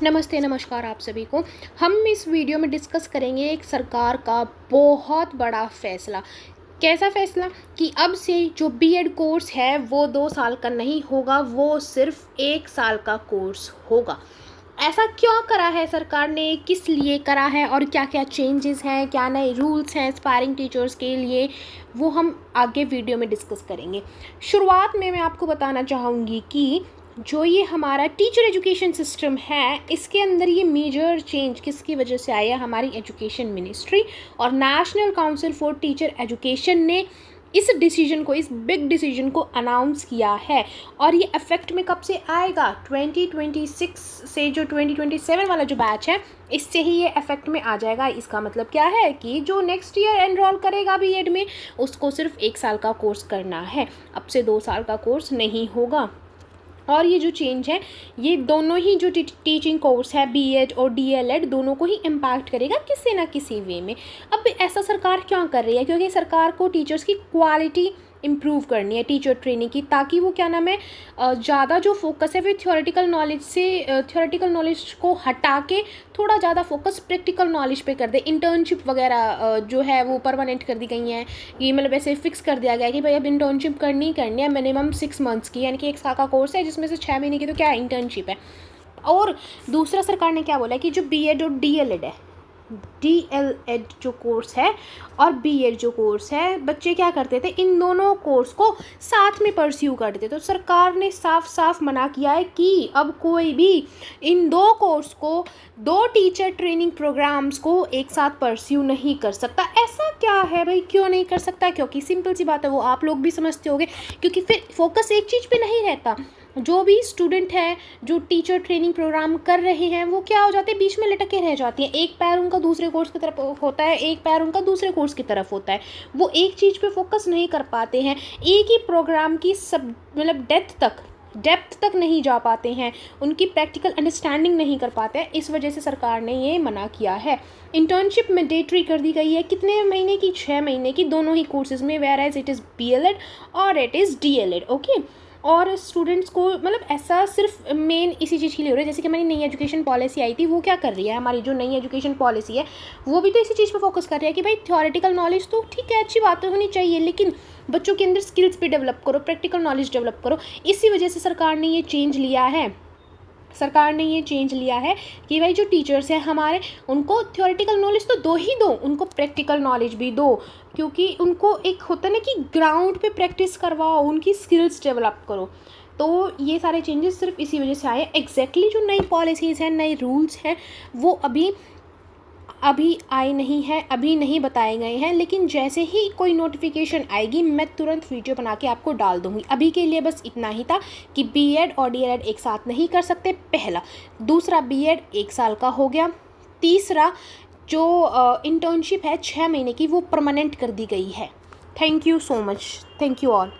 नमस्ते, नमस्कार आप सभी को। हम इस वीडियो में डिस्कस करेंगे एक सरकार का बहुत बड़ा फ़ैसला। कैसा फ़ैसला कि अब से जो बीएड कोर्स है वो 2 साल का नहीं होगा, वो सिर्फ़ 1 साल का कोर्स होगा। ऐसा क्यों करा है सरकार ने, किस लिए करा है और क्या-क्या चेंजेस हैं, क्या नए रूल्स हैं एस्पायरिंग टीचर्स के लिए, वो हम आगे वीडियो में डिस्कस करेंगे। शुरुआत में मैं आपको बताना चाहूँगी कि जो ये हमारा टीचर एजुकेशन सिस्टम है, इसके अंदर ये मेजर चेंज किसकी वजह से आया, हमारी एजुकेशन मिनिस्ट्री और national council for teacher education ने इस डिसीजन को, इस बिग डिसीजन को अनाउंस किया है। और ये इफेक्ट में कब से आएगा, 2026 से जो 2027 वाला जो बैच है, इससे ही ये इफेक्ट में आ जाएगा। इसका मतलब क्या है कि जो नेक्स्ट ईयर एनरोल करेगा बीएड में, उसको सिर्फ 1 साल का कोर्स करना है, अब से 2 साल का कोर्स नहीं होगा। और ये जो चेंज है, ये दोनों ही जो टीचिंग कोर्स है, बीएड और डीएलएड, दोनों को ही इम्पैक्ट करेगा किसी ना किसी वे में। अब ऐसा सरकार क्यों कर रही है? क्योंकि सरकार को टीचर्स की क्वालिटी इम्प्रूव करनी है, टीचर ट्रेनिंग की, ताकि वो क्या नाम है, ज़्यादा जो फोकस है वो थ्योरेटिकल नॉलेज से, थ्योरेटिकल नॉलेज को हटा के थोड़ा ज़्यादा फोकस प्रैक्टिकल नॉलेज पे कर दे। इंटर्नशिप वगैरह जो है वो परमानेंट कर दी गई हैं, ये मतलब ऐसे फिक्स कर दिया गया है कि भाई अब इंटर्नशिप करनी है मिनिमम 6 मंथ्स की, यानी कि 1 साल का कोर्स है जिसमें से 6 महीने की तो क्या इंटर्नशिप है। और दूसरा सरकार ने क्या बोला है कि जो बीएड और डीएलएड है, डीएलएड जो कोर्स है और बीएड जो कोर्स है, बच्चे क्या करते थे, इन दोनों कोर्स को साथ में परस्यू करते थे। तो सरकार ने साफ साफ मना किया है कि अब कोई भी इन 2 कोर्स को, 2 टीचर ट्रेनिंग प्रोग्राम्स को एक साथ परस्यू नहीं कर सकता। ऐसा क्या है भाई, क्यों नहीं कर सकता? क्योंकि सिंपल सी बात है, वो आप लोग भी समझते होंगे, क्योंकि फिर फोकस एक चीज़ पे नहीं रहता। जो भी स्टूडेंट है जो टीचर ट्रेनिंग प्रोग्राम कर रहे हैं, वो क्या हो जाते हैं, बीच में लटके रह जाती हैं। एक पैर उनका दूसरे कोर्स की तरफ होता है, एक पैर उनका दूसरे कोर्स की तरफ होता है, वो एक चीज़ पे फोकस नहीं कर पाते हैं, एक ही प्रोग्राम की सब मतलब डेप्थ तक नहीं जा पाते हैं, उनकी प्रैक्टिकल अंडरस्टैंडिंग नहीं कर पाते हैं। इस वजह से सरकार ने ये मना किया है। इंटर्नशिप मैंडेटरी कर दी गई है, कितने महीने की, 6 महीने की, दोनों ही कोर्सेज में, where as it is BLEd और इट इज़ डीएलएड। ओके। और स्टूडेंट्स को मतलब ऐसा सिर्फ मेन इसी चीज़ के लिए हो रहा है, जैसे कि हमारी नई एजुकेशन पॉलिसी आई थी, वो क्या कर रही है, हमारी जो नई एजुकेशन पॉलिसी है वो भी तो इसी चीज़ पे फोकस कर रही है कि भाई थ्योरेटिकल नॉलेज तो ठीक है, अच्छी बात होनी चाहिए, लेकिन बच्चों के अंदर स्किल्स भी डेवलप करो, प्रैक्टिकल नॉलेज डेवलप करो। इसी वजह से सरकार ने ये चेंज लिया है। सरकार ने ये चेंज लिया है कि भाई जो टीचर्स हैं हमारे, उनको थ्योरेटिकल नॉलेज तो दो ही दो, उनको प्रैक्टिकल नॉलेज भी दो, क्योंकि उनको एक होता है ना कि ग्राउंड पे प्रैक्टिस करवाओ, उनकी स्किल्स डेवलप करो। तो ये सारे चेंजेस सिर्फ इसी वजह से आए। एग्जैक्टली जो नई पॉलिसीज़ हैं, नए रूल्स हैं, वो अभी आए नहीं हैं, अभी नहीं बताए गए हैं, लेकिन जैसे ही कोई नोटिफिकेशन आएगी मैं तुरंत वीडियो बना के आपको डाल दूँगी। अभी के लिए बस इतना ही था कि बीएड और डीएलएड एक साथ नहीं कर सकते, पहला। दूसरा, बीएड 1 साल का हो गया। तीसरा, जो इंटर्नशिप है 6 महीने की, वो परमानेंट कर दी गई है। Thank you so much, thank you all.